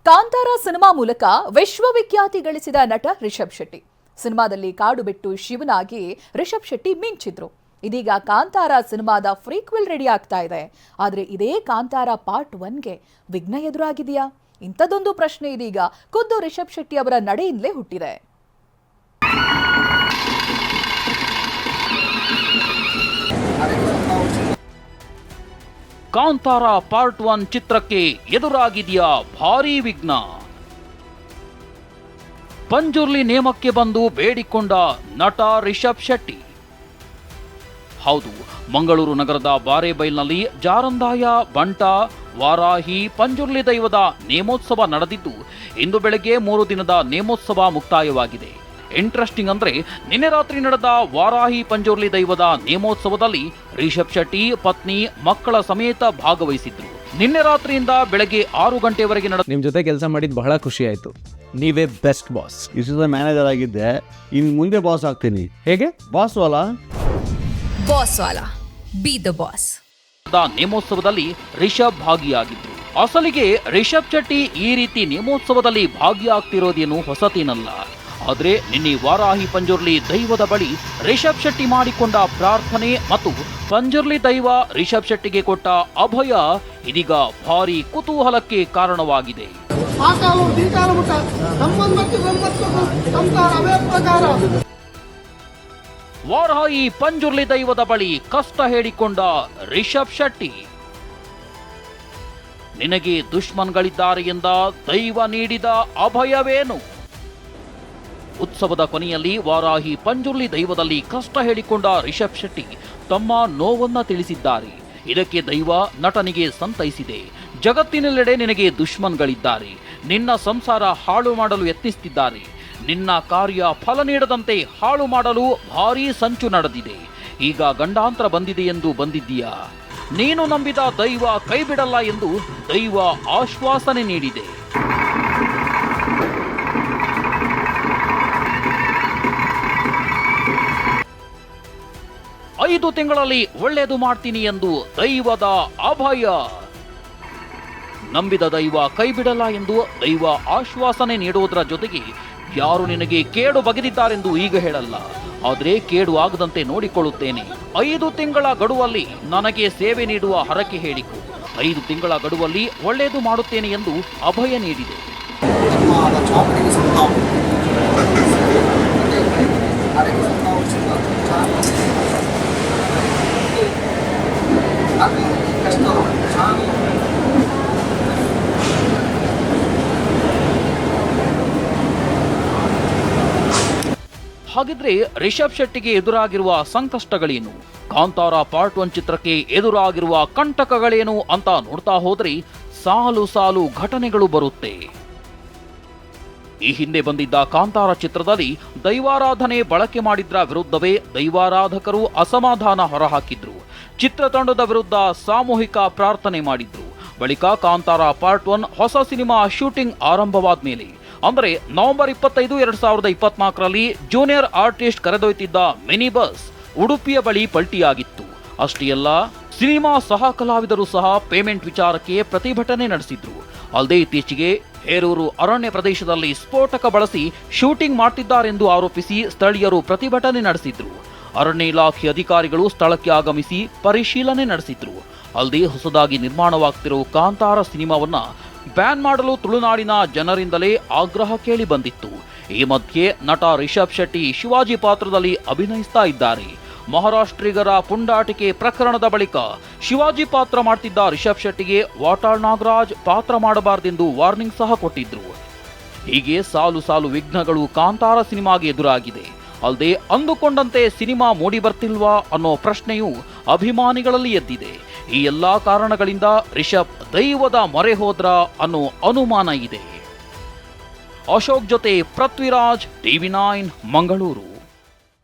Kantara cinema ಮೂಲಕ ವಿಶ್ವವಿಖ್ಯಾತಿ ಗಳಿಸಿದ ನಟ ರಿಷಬ್ ಶೆಟ್ಟಿ. ಸಿನಿಮಾದಲ್ಲಿ ಕಾಡು ಬಿಟ್ಟು ಶಿವನಾಗಿ ರಿಷಬ್ ಶೆಟ್ಟಿ ಮಿಂಚಿದ್ರು. ಇದೀಗ ಕಾಂತಾರ ಸಿನಿಮಾದ ಫ್ರೀಕ್ವೆಲ್ ರೆಡಿ ಆಗ್ತಾ ಇದೆ. ಆದ್ರೆ ಇದೇ ಕಾಂತಾರ ಪಾರ್ಟ್ 1ಗೆ ವಿಘ್ನ ಎದುರಾಗಿದೆಯಾ? ಇಂಥದ್ದೊಂದು ಪ್ರಶ್ನೆ ಇದೀಗ ಖುದ್ದು ರಿಷಬ್ ಶೆಟ್ಟಿ ಅವರ ನಡೆಯಿಂದಲೇ ಹುಟ್ಟಿದೆ. ಕಾಂತಾರ ಪಾರ್ಟ್ 1 ಚಿತ್ರಕ್ಕೆ ಎದುರಾಗಿದೆಯಾ ಭಾರೀ ವಿಘ್ನ? ಪಂಜುರ್ಲಿ ನೇಮಕ್ಕೆ ಬಂದು ಬೇಡಿಕೊಂಡ ನಟ ರಿಷಬ್ ಶೆಟ್ಟಿ. ಹೌದು, ಮಂಗಳೂರು ನಗರದ ಬಾರೇಬೈಲ್ನಲ್ಲಿ ಜಾರಂದಾಯ, ಬಂಟ, ವಾರಾಹಿ, ಪಂಜುರ್ಲಿ ದೈವದ ನೇಮೋತ್ಸವ ನಡೆದಿದ್ದು ಇಂದು ಬೆಳಗ್ಗೆ 3 ದಿನದ ನೇಮೋತ್ಸವ ಮುಕ್ತಾಯವಾಗಿದೆ. ಇಂಟ್ರೆಸ್ಟಿಂಗ್ ಅಂದ್ರೆ, ನಿನ್ನೆ ರಾತ್ರಿ ನಡೆದ ವಾರಾಹಿ ಪಂಜುರ್ಲಿ ದೈವದ ನೇಮೋತ್ಸವದಲ್ಲಿ ರಿಷಬ್ ಶೆಟ್ಟಿ ಪತ್ನಿ ಮಕ್ಕಳ ಸಮೇತ ಭಾಗವಹಿಸಿದ್ರು. ನಿನ್ನೆ ರಾತ್ರಿಯಿಂದ ಬೆಳಗ್ಗೆ 6 ಗಂಟೆವರೆಗೆ ನಿಮ್ ಜೊತೆ ಕೆಲಸ ಮಾಡಿದ್ ಬಹಳ ಖುಷಿ ಆಯ್ತು. ನೀವೇ ಬೆಸ್ಟ್ ಬಾಸ್. ಇಷ್ಟು ಮ್ಯಾನೇಜರ್ ಆಗಿದ್ದೆ, ಇನ್ನು ಮುಂದೆ ಬಾಸ್ ಆಗ್ತೀನಿ. ಹೇಗೆ? ಬಾಸ್ ವಾಲಾ ಬಿ ದ ಬಾಸ್. ನೇಮೋತ್ಸವದಲ್ಲಿ ರಿಷಬ್ ಭಾಗಿಯಾಗಿದ್ರು. ಅಸಲಿಗೆ ರಿಷಬ್ ಶೆಟ್ಟಿ ಈ ರೀತಿ ನೇಮೋತ್ಸವದಲ್ಲಿ ಭಾಗಿಯಾಗ್ತಿರೋದೇನು ಹೊಸತೇನಲ್ಲ. ಆದ್ರೆ ನಿನ್ನೆ ವಾರಾಹಿ ಪಂಜುರ್ಲಿ ದೈವದ ಬಳಿ ರಿಷಬ್ ಶೆಟ್ಟಿ ಮಾಡಿಕೊಂಡ ಪ್ರಾರ್ಥನೆ ಮತ್ತು ಪಂಜುರ್ಲಿ ದೈವ ರಿಷಬ್ ಶೆಟ್ಟಿಗೆ ಕೊಟ್ಟ ಅಭಯ ಇದೀಗ ಭಾರಿ ಕುತೂಹಲಕ್ಕೆ ಕಾರಣವಾಗಿದೆ. ವಾರಾಹಿ ಪಂಜುರ್ಲಿ ದೈವದ ಬಳಿ ಕಷ್ಟ ಹೇಳಿಕೊಂಡ ರಿಷಬ್ ಶೆಟ್ಟಿ. ನಿನಗೆ ದುಶ್ಮನ್ಗಳಿದ್ದಾರೆ ಎಂದ ದೈವ ನೀಡಿದ ಅಭಯವೇನು? ಉತ್ಸವದ ಕೊನೆಯಲ್ಲಿ ವಾರಾಹಿ ಪಂಜುರ್ಲಿ ದೈವದಲ್ಲಿ ಕಷ್ಟ ಹೇಳಿಕೊಂಡ ರಿಷಬ್ ಶೆಟ್ಟಿ ತಮ್ಮ ನೋವನ್ನ ತಿಳಿಸಿದ್ದಾರೆ. ಇದಕ್ಕೆ ದೈವ ನಟನಿಗೆ ಸಂತೈಸಿದೆ. ಜಗತ್ತಿನೆಲ್ಲೆಡೆ ನಿನಗೆ ದುಶ್ಮನ್ಗಳಿದ್ದಾರೆ, ನಿನ್ನ ಸಂಸಾರ ಹಾಳು ಮಾಡಲು ಯತ್ನಿಸುತ್ತಿದ್ದಾರೆ, ನಿನ್ನ ಕಾರ್ಯ ಫಲ ನೀಡದಂತೆ ಹಾಳು ಮಾಡಲು ಭಾರೀ ಸಂಚು ನಡೆದಿದೆ. ಈಗ ಗಂಡಾಂತರ ಬಂದಿದೆ ಎಂದು ಬಂದಿದ್ದೀಯಾ? ನೀನು ನಂಬಿದ ದೈವ ಕೈಬಿಡಲ್ಲ ಎಂದು ದೈವ ಆಶ್ವಾಸನೆ ನೀಡಿದೆ. ಐದು ತಿಂಗಳಲ್ಲಿ ಒಳ್ಳೆಯದು ಮಾಡ್ತೀನಿ ಎಂದು ದೈವದ ಅಭಯ. ನಂಬಿದ ದೈವ ಕೈಬಿಡಲ್ಲ ಎಂದು ದೈವ ಆಶ್ವಾಸನೆ ನೀಡುವುದರ ಜೊತೆಗೆ ಯಾರು ನಿನಗೆ ಕೇಡು ಬಗೆದಿದ್ದಾರೆಂದು ಈಗ ಹೇಳಲ್ಲ, ಆದರೆ ಕೇಡು ಆಗದಂತೆ ನೋಡಿಕೊಳ್ಳುತ್ತೇನೆ. 5 ತಿಂಗಳ ಗಡುವಲ್ಲಿ ನನಗೆ ಸೇವೆ ನೀಡುವ ಹರಕೆ ಹೇಳಿಕು. 5 ತಿಂಗಳ ಗಡುವಲ್ಲಿ ಒಳ್ಳೆಯದು ಮಾಡುತ್ತೇನೆ ಎಂದು ಅಭಯ ನೀಡಿದೆ. ಹಾಗಿದ್ರೆ ರಿಷಬ್ ಶೆಟ್ಟಿಗೆ ಎದುರಾಗಿರುವ ಸಂಕಷ್ಟಗಳೇನು? ಕಾಂತಾರ ಪಾರ್ಟ್ 1 ಚಿತ್ರಕ್ಕೆ ಎದುರಾಗಿರುವ ಕಂಟಕಗಳೇನು ಅಂತ ನೋಡ್ತಾ ಹೋದ್ರೆ ಸಾಲು ಸಾಲು ಘಟನೆಗಳು ಬರುತ್ತೆ. ಈ ಹಿಂದೆ ಬಂದಿದ್ದ ಕಾಂತಾರ ಚಿತ್ರದಲ್ಲಿ ದೈವಾರಾಧನೆ ಬಳಕೆ ಮಾಡಿದ್ರ ವಿರುದ್ಧವೇ ದೈವಾರಾಧಕರು ಅಸಮಾಧಾನ ಹೊರಹಾಕಿದ್ರು. ಚಿತ್ರತಂಡದ ವಿರುದ್ಧ ಸಾಮೂಹಿಕ ಪ್ರಾರ್ಥನೆ ಮಾಡಿದ್ರು. ಬಳಿಕ ಕಾಂತಾರ ಪಾರ್ಟ್ 1 ಹೊಸ ಸಿನಿಮಾ ಶೂಟಿಂಗ್ ಆರಂಭವಾದ ಮೇಲೆ ಅಂದರೆ ನವೆಂಬರ್ 25, 2024ರಲ್ಲಿ ಜೂನಿಯರ್ ಆರ್ಟಿಸ್ಟ್ ಕರೆದೊಯ್ತಿದ್ದ ಮಿನಿ ಬಸ್ ಉಡುಪಿಯ ಬಳಿ ಪಲ್ಟಿಯಾಗಿತ್ತು. ಅಷ್ಟೇ ಅಲ್ಲ, ಸಿನಿಮಾ ಸಹ ಕಲಾವಿದರು ಸಹ ಪೇಮೆಂಟ್ ವಿಚಾರಕ್ಕೆ ಪ್ರತಿಭಟನೆ ನಡೆಸಿದ್ರು. ಅಲ್ಲದೆ ಇತ್ತೀಚೆಗೆ ಹೇರೂರು ಅರಣ್ಯ ಪ್ರದೇಶದಲ್ಲಿ ಸ್ಫೋಟಕ ಬಳಸಿ ಶೂಟಿಂಗ್ ಮಾಡ್ತಿದ್ದಾರೆಂದು ಆರೋಪಿಸಿ ಸ್ಥಳೀಯರು ಪ್ರತಿಭಟನೆ ನಡೆಸಿದ್ರು. ಅರಣ್ಯ ಇಲಾಖೆ ಅಧಿಕಾರಿಗಳು ಸ್ಥಳಕ್ಕೆ ಆಗಮಿಸಿ ಪರಿಶೀಲನೆ ನಡೆಸಿದ್ರು. ಅಲ್ಲದೆ ಹೊಸದಾಗಿ ನಿರ್ಮಾಣವಾಗ್ತಿರೋ ಕಾಂತಾರ ಸಿನಿಮಾವನ್ನ ಬ್ಯಾನ್ ಮಾಡಲು ತುಳುನಾಡಿನ ಜನರಿಂದಲೇ ಆಗ್ರಹ ಕೇಳಿ ಬಂದಿತ್ತು. ಈ ಮಧ್ಯೆ ನಟ ರಿಷಬ್ ಶೆಟ್ಟಿ ಶಿವಾಜಿ ಪಾತ್ರದಲ್ಲಿ ಅಭಿನಯಿಸ್ತಾ ಇದ್ದಾರೆ. ಮಹಾರಾಷ್ಟ್ರಿಗರ ಪುಂಡಾಟಿಕೆ ಪ್ರಕರಣದ ಬಳಿಕ ಶಿವಾಜಿ ಪಾತ್ರ ಮಾಡ್ತಿದ್ದ ರಿಷಬ್ ಶೆಟ್ಟಿಗೆ ವಾಟಾಳ್ ನಾಗರಾಜ್ ಪಾತ್ರ ಮಾಡಬಾರದೆಂದು ವಾರ್ನಿಂಗ್ ಸಹ ಕೊಟ್ಟಿದ್ರು. ಹೀಗೆ ಸಾಲು ಸಾಲು ವಿಘ್ನಗಳು ಕಾಂತಾರ ಸಿನಿಮಾಗೆ ಎದುರಾಗಿದೆ. ಅಲ್ಲದೆ ಅಂದುಕೊಂಡಂತೆ ಸಿನಿಮಾ ಮೂಡಿ ಬರ್ತಿಲ್ವಾ ಅನ್ನೋ ಪ್ರಶ್ನೆಯೂ ಅಭಿಮಾನಿಗಳಲ್ಲಿ ಎದ್ದಿದೆ. ಈ ಎಲ್ಲಾ ಕಾರಣಗಳಿಂದ ರಿಷಬ್ ದೈವದ ಮೊರೆ ಹೋದ್ರ ಅನ್ನೋ ಅನುಮಾನ ಇದೆ. ಅಶೋಕ್ ಜೊತೆ ಪೃಥ್ವಿರಾಜ್, TV9 ಮಂಗಳೂರು.